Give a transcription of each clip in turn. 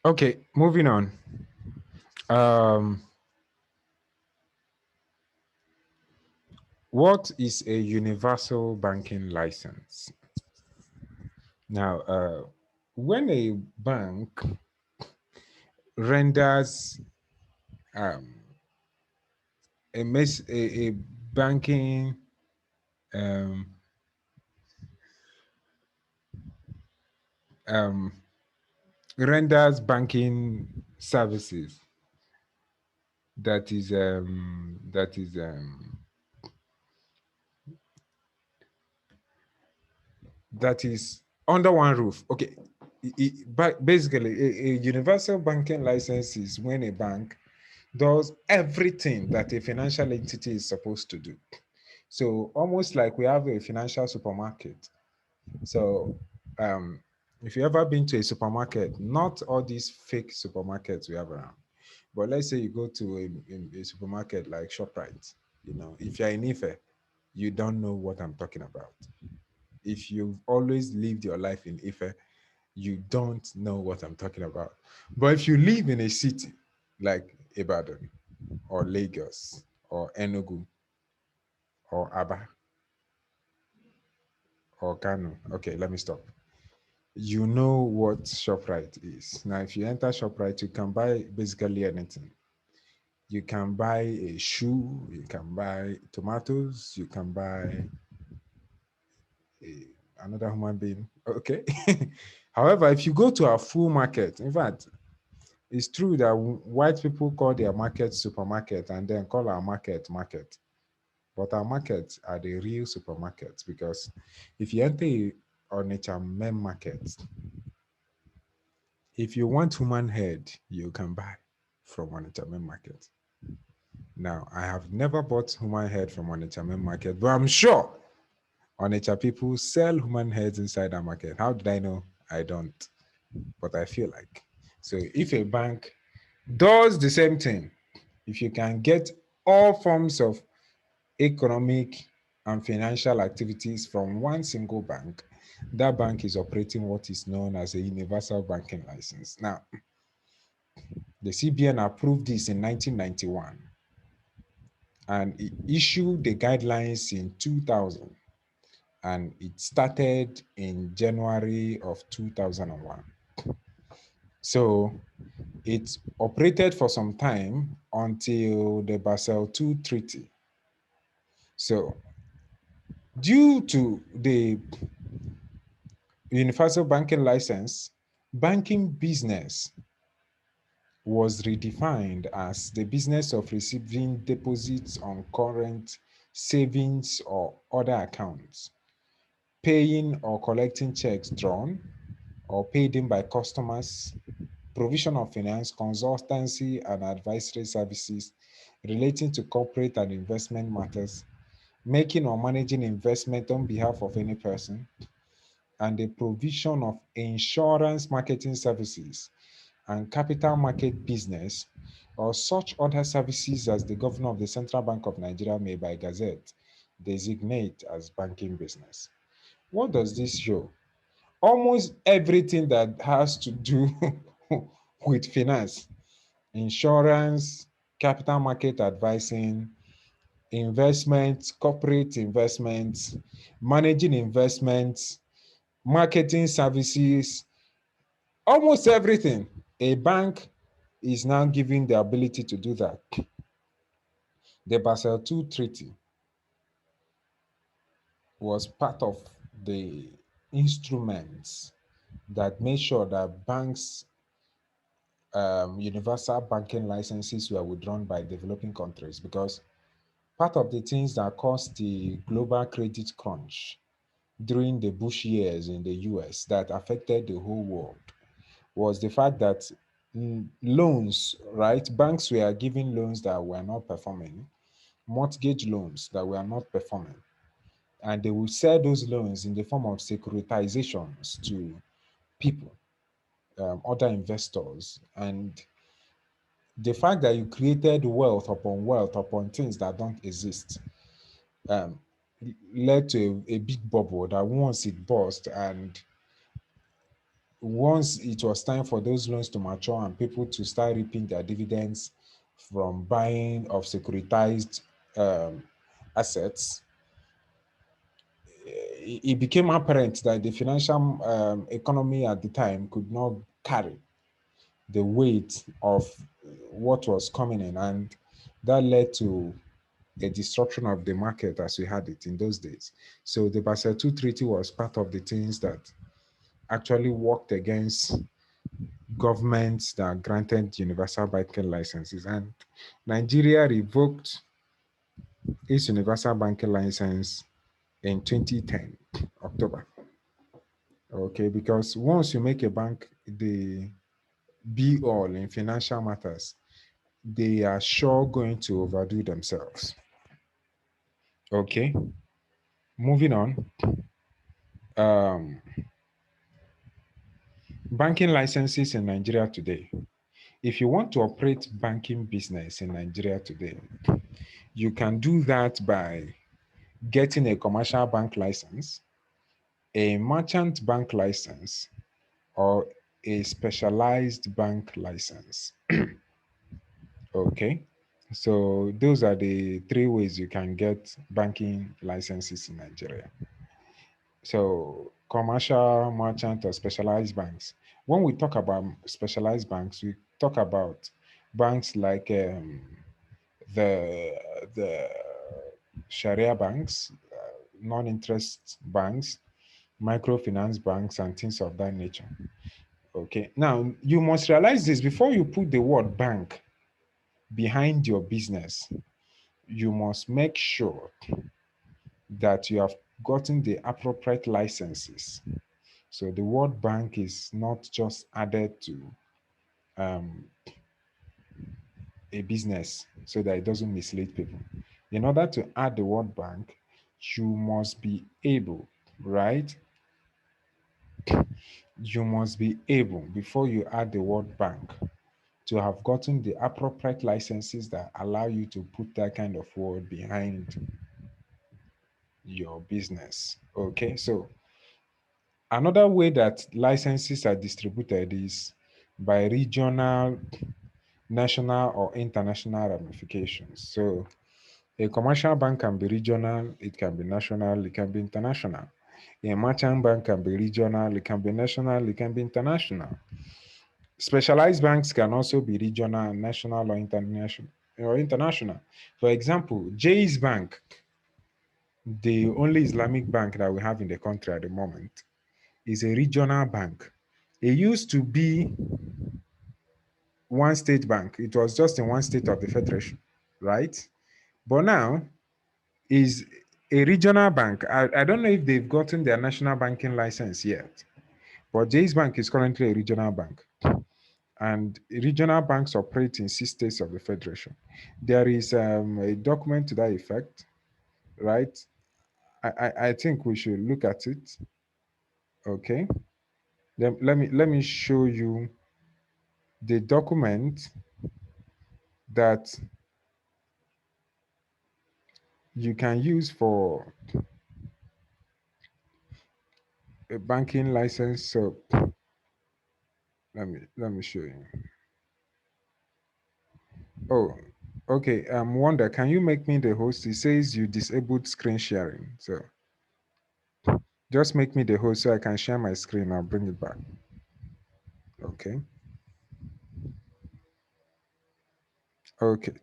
Okay, moving on. Um, what is a universal banking license? Now, when a bank renders um, a banking um, um, renders banking services that is that is under one roof. Okay, basically, a universal banking license is when a bank does everything that a financial entity is supposed to do. So almost like we have a financial supermarket. So if you ever been to a supermarket, not all these fake supermarkets we have around, but let's say you go to a supermarket like ShopRite, if you're in Ife, you don't know what I'm talking about. If you've always lived your life in Ife, you don't know what I'm talking about. But if you live in a city like Ibadan or Lagos or Enugu or Aba or Kano, okay, let me stop. You know what ShopRite is. Now, if you enter ShopRite, you can buy basically anything. You can buy a shoe, you can buy tomatoes, you can buy a, another human being. Okay. However, if you go to a full market, in fact, it's true that white people call their market supermarket and then call our market market. But our markets are the real supermarkets because if you enter a Onitsha main market, if you want human head, you can buy from Onitsha main market. Now, I have never bought human head from Onitsha main market, but I'm sure Onitsha people sell human heads inside our market. How did I know? I don't, but I feel like. So if a bank does the same thing, if you can get all forms of economic and financial activities from one single bank, that bank is operating what is known as a universal banking license. Now, the CBN approved this in 1991 and it issued the guidelines in 2000 and it started in January of 2001. So it operated for some time until the Basel II Treaty. So due to the universal banking license, banking business was redefined as the business of receiving deposits on current savings or other accounts, paying or collecting checks drawn or paid in by customers, provision of finance, consultancy, and advisory services relating to corporate and investment matters, making or managing investment on behalf of any person, and the provision of insurance marketing services and capital market business or such other services as the governor of the Central Bank of Nigeria may by gazette designate as banking business. What does this show? Almost everything that has to do with finance, insurance, capital market advising, investments, corporate investments, managing investments, marketing services, almost everything. A bank is now given the ability to do that. The Basel II Treaty was part of the instruments that made sure that banks universal banking licenses were withdrawn by developing countries because part of the things that caused the global credit crunch during the Bush years in the US that affected the whole world was the fact that loans, right? Banks were giving loans that were not performing, mortgage loans that were not performing, and they will sell those loans in the form of securitizations to people, other investors, and the fact that you created wealth upon things that don't exist um, led to a big bubble that once it burst and once it was time for those loans to mature and people to start reaping their dividends from buying of securitized um, assets, it became apparent that the financial economy at the time could not carry the weight of what was coming in, and that led to a disruption of the market as we had it in those days. So the Basel II Treaty was part of the things that actually worked against governments that granted universal banking licenses. And Nigeria revoked its universal banking license in 2010, October. Okay, because once you make a bank the be all in financial matters, they are sure going to overdo themselves. Okay, moving on. Um, Banking licenses in Nigeria today. If you want to operate banking business in Nigeria today, you can do that by getting a commercial bank license, a merchant bank license, or a specialized bank license. Okay. So those are the three ways you can get banking licenses in Nigeria. So commercial, merchant, or specialized banks. When we talk about specialized banks, we talk about banks like the the Sharia banks, non-interest banks, microfinance banks, and things of that nature. Okay. Now you must realize this before you put the word bank behind your business. You must make sure that you have gotten the appropriate licenses. So the word bank is not just added to um, a business so that it doesn't mislead people. In order to add the word bank, you must be able, right? You must be able, before you add the word bank, to have gotten the appropriate licenses that allow you to put that kind of word behind your business. Okay, so another way that licenses are distributed is by regional, national, or international ramifications. So a commercial bank can be regional, it can be national, it can be international. A merchant bank can be regional, it can be national, it can be international. Specialized banks can also be regional, national, or international. For example, Jay's Bank, the only Islamic bank that we have in the country at the moment, is a regional bank. It used to be one state bank. It was just in one state of the federation, right? But now is a regional bank. I don't know if they've gotten their national banking license yet, but Jay's Bank is currently a regional bank. And regional banks operate in 6 states of the federation. There is a document to that effect, right? I think we should look at it. Okay. Let me show you the document that you can use for a banking license. So let me show you. Oh, okay. Wanda, can you make me the host? It says you disabled screen sharing. So just make me the host so I can share my screen. I'll bring it back. Okay. Okay.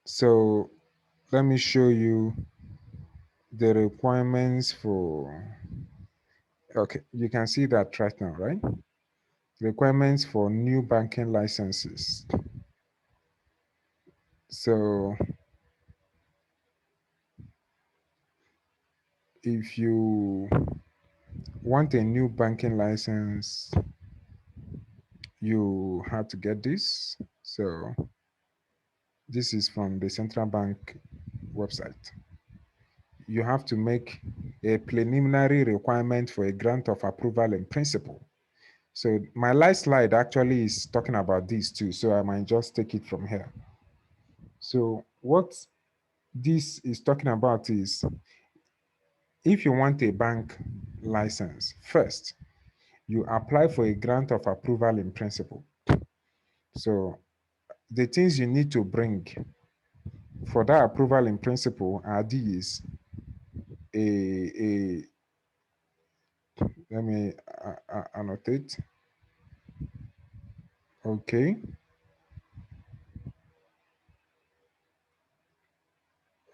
So let me show you the requirements for. Okay, you can see that right now, right? Requirements for new banking licenses. So if you want a new banking license, you have to get this. So this is from the central bank website. You have to make a preliminary requirement for a grant of approval in principle. So my last slide actually is talking about this too. So I might just take it from here. So what this is talking about is if you want a bank license, first, you apply for a grant of approval in principle. So the things you need to bring for that approval in principle are these: a let me annotate. Okay,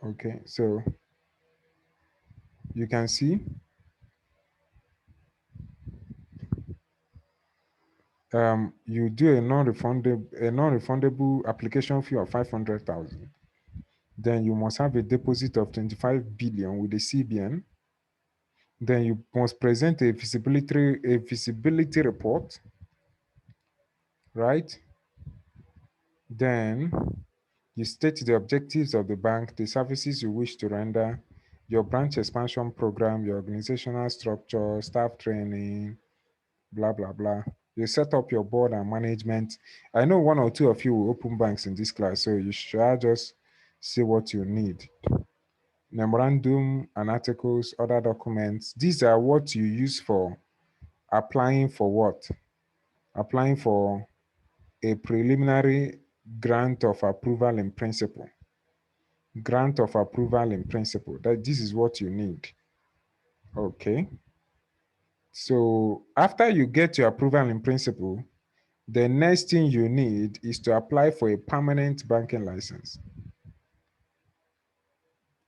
okay. So you can see you do a non-refundable application fee of 500,000. Then you must have a deposit of 25 billion with the CBN. Then you must present a feasibility report, right? Then you state the objectives of the bank, the services you wish to render, your branch expansion program, your organizational structure, staff training, blah, blah, blah. You set up your board and management. I know one or two of you will open banks in this class, so you should just see what you need. Memorandum and articles, other documents. These are what you use for applying for what? Applying for a preliminary grant of approval in principle. Grant of approval in principle. That this is what you need. Okay. So after you get your approval in principle, the next thing you need is to apply for a permanent banking license,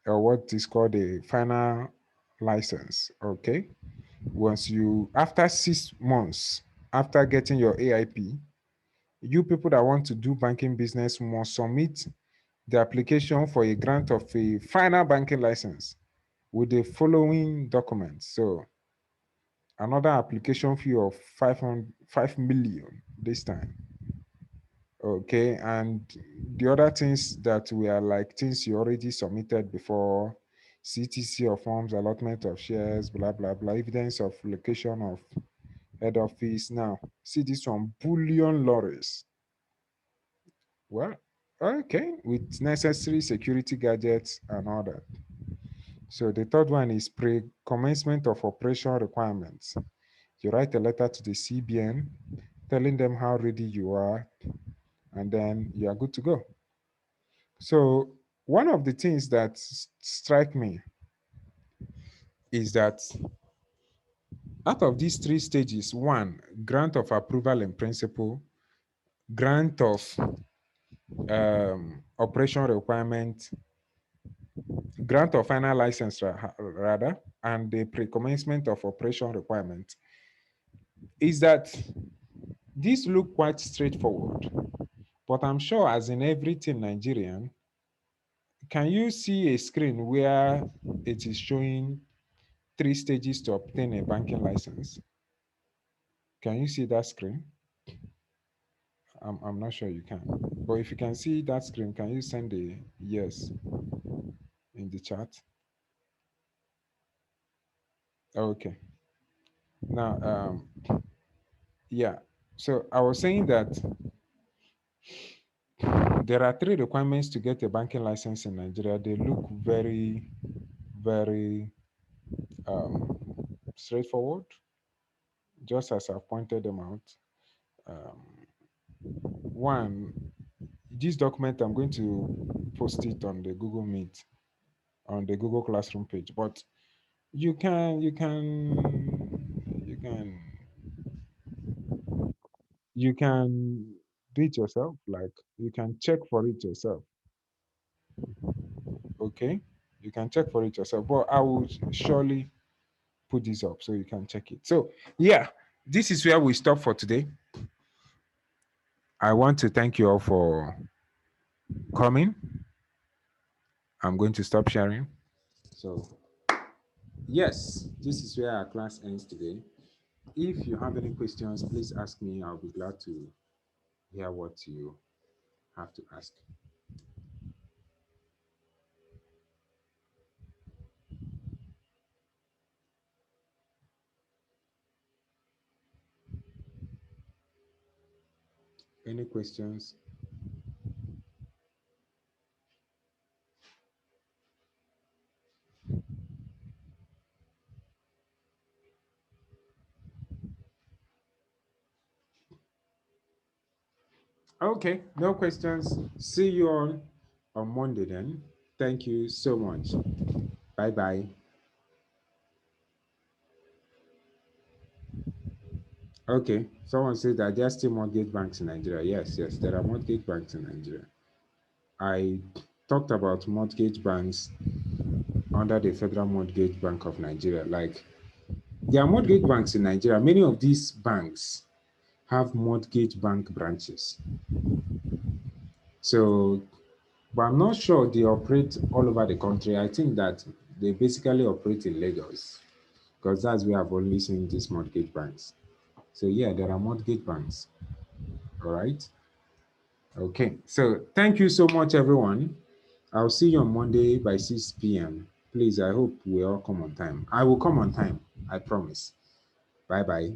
or what is called a final license. Okay. Once you, after 6 months, after getting your AIP, you people that want to do banking business must submit the application for a grant of a final banking license with the following documents. So another application fee of 5 million this time. Okay, and the other things that we are like things you already submitted before: CTC of forms, allotment of shares, blah blah blah, evidence of location of head office. Now see this one: bullion lorries. Well, okay, with necessary security gadgets and all that. So the third one is pre-commencement of operation requirements. You write a letter to the CBN telling them how ready you are, and then you are good to go. So one of the things that strike me is that out of these three stages: one, grant of approval in principle; grant of operation requirement; grant of final license rather, and the pre-commencement of operation requirement, is that these look quite straightforward. But I'm sure, as in everything Nigerian, can you see a screen where it is showing three stages to obtain a banking license? Can you see that screen? I'm not sure you can. But if you can see that screen, can you send a yes in the chat? Okay. Now, yeah. So I was saying that there are three requirements to get a banking license in Nigeria. They look very, very um, straightforward, just as I've pointed them out. Um, One, this document, I'm going to post it on the Google Meet, on the Google Classroom page. But you can you can do it yourself. Like, you can check for it yourself. Okay, you can check for it yourself. But I will surely put this up so you can check it. So yeah, this is where we stop for today. I want to thank you all for coming. I'm going to stop sharing. So yes, this is where our class ends today. If you have any questions, please ask me. I'll be glad to hear what you have to ask. Any questions? Okay, no questions. See you all on Monday then. Thank you so much. Bye bye. Okay, someone said that there are still mortgage banks in Nigeria. Yes, yes, there are mortgage banks in Nigeria. I talked about mortgage banks under the Federal Mortgage Bank of Nigeria. Like, there are mortgage banks in Nigeria. Many of these banks have mortgage bank branches. So, but I'm not sure they operate all over the country. I think that they basically operate in Lagos because that's where I've only seen these mortgage banks. So, yeah, there are mortgage banks. All right. Okay. So, thank you so much, everyone. I'll see you on Monday by 6 p.m. Please, I hope we all come on time. I will come on time. I promise. Bye bye.